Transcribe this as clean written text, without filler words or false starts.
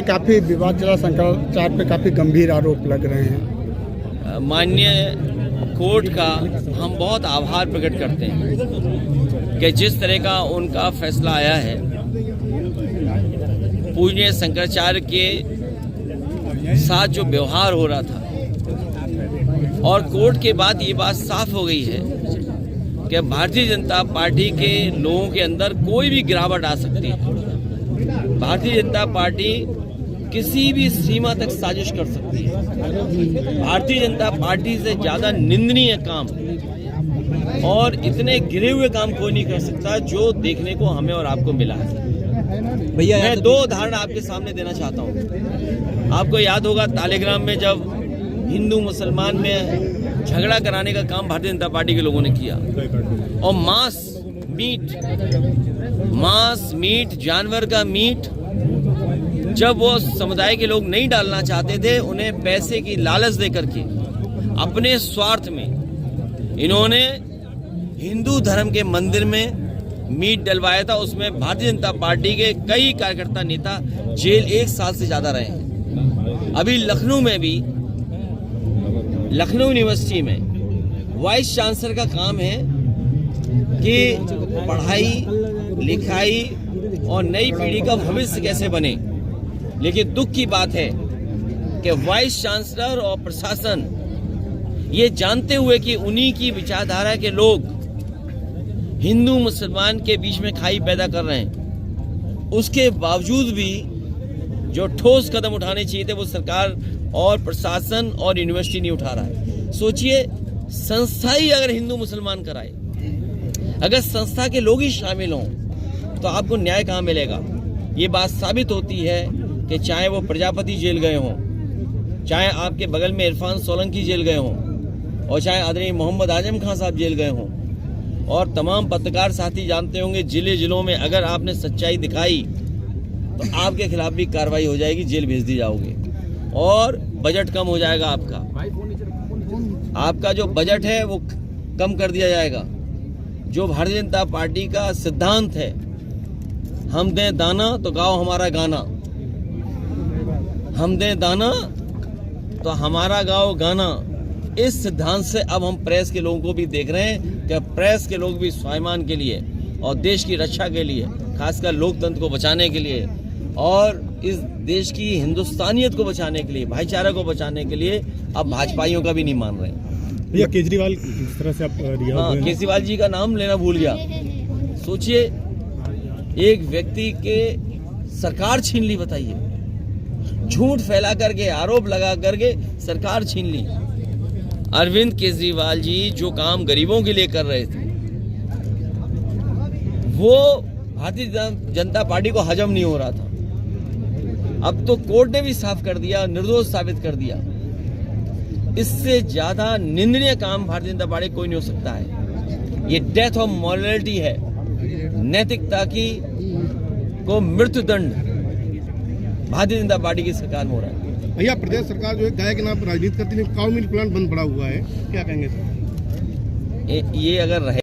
काफी विवाद चला, शंकराचार्य पे काफी गंभीर आरोप लग रहे हैं। माननीय कोर्ट का हम बहुत आभार प्रकट करते हैं कि जिस तरह का उनका फैसला आया है, पूज्य शंकराचार्य के साथ जो व्यवहार हो रहा था, और कोर्ट के बाद ये बात साफ हो गई है कि भारतीय जनता पार्टी के लोगों के अंदर कोई भी गिरावट आ सकती है। भारतीय जनता पार्टी किसी भी सीमा तक साजिश कर सकती है। भारतीय जनता पार्टी से ज्यादा निंदनीय काम और इतने गिरे हुए काम कोई नहीं कर सकता जो देखने को हमें और आपको मिला है। भैया, मैं दो उदाहरण आपके सामने देना चाहता हूँ। आपको याद होगा तालेग्राम में जब हिंदू मुसलमान में झगड़ा कराने का काम भारतीय जनता पार्टी के लोगों ने किया, और मांस मीट जानवर का मीट जब वो समुदाय के लोग नहीं डालना चाहते थे, उन्हें पैसे की लालच देकर के अपने स्वार्थ में इन्होंने हिंदू धर्म के मंदिर में मीट डलवाया था। उसमें भारतीय जनता पार्टी के कई कार्यकर्ता नेता जेल 1 साल से ज्यादा रहे हैं। अभी लखनऊ यूनिवर्सिटी में वाइस चांसलर का काम है कि पढ़ाई लिखाई और नई पीढ़ी का भविष्य कैसे बने, लेकिन दुख की बात है कि वाइस चांसलर और प्रशासन ये जानते हुए कि उन्हीं की विचारधारा के लोग हिंदू मुसलमान के बीच में खाई पैदा कर रहे हैं, उसके बावजूद भी जो ठोस कदम उठाने चाहिए थे वो सरकार और प्रशासन और यूनिवर्सिटी नहीं उठा रहा है। सोचिए, संस्था ही अगर हिंदू मुसलमान कराए, अगर संस्था के लोग ही शामिल हों, तो आपको न्याय कहाँ मिलेगा। ये बात साबित होती है कि चाहे वो प्रजापति जेल गए हों, चाहे आपके बगल में इरफान सोलंकी जेल गए हों, और चाहे आदरणीय मोहम्मद आजम खान साहब जेल गए हों, और तमाम पत्रकार साथी जानते होंगे जिलों में अगर आपने सच्चाई दिखाई तो आपके खिलाफ भी कार्रवाई हो जाएगी, जेल भेज दी जाओगे, और बजट कम हो जाएगा। आपका जो बजट है वो कम कर दिया जाएगा। जो भारतीय जनता पार्टी का सिद्धांत है, हम दें दाना तो गाओ हमारा गाना, हम दें दाना तो हमारा गाओ गाना, इस सिद्धांत से अब हम प्रेस के लोगों को भी देख रहे हैं कि प्रेस के लोग भी स्वाभिमान के लिए और देश की रक्षा के लिए, खासकर लोकतंत्र को बचाने के लिए और इस देश की हिंदुस्तानियत को बचाने के लिए, भाईचारा को बचाने के लिए अब भाजपाइयों का भी नहीं मान रहे हैं। भैया, केजरीवाल इस तरह से आप केजरीवाल जी का नाम लेना भूल गया। सोचिए, एक व्यक्ति के सरकार छीन ली, बताइए, झूठ फैला करके, आरोप लगा करके सरकार छीन ली। अरविंद केजरीवाल जी जो काम गरीबों के लिए कर रहे थे, वो भारतीय जनता पार्टी को हजम नहीं हो रहा था। अब तो कोर्ट ने भी साफ कर दिया, निर्दोष साबित कर दिया। इससे ज्यादा निंदनीय काम भारतीय जनता पार्टी कोई नहीं हो सकता है। ये डेथ ऑफ मॉरलिटी है, नैतिकता की को मृत्युदंड भारतीय जनता पार्टी की सरकार में हो रहा है। भैया, प्रदेश सरकार जो है गाय के नाम पर राजनीति करती है, काउ मिल्क प्लांट बंद पड़ा हुआ है, क्या कहेंगे सर? ये अगर रहे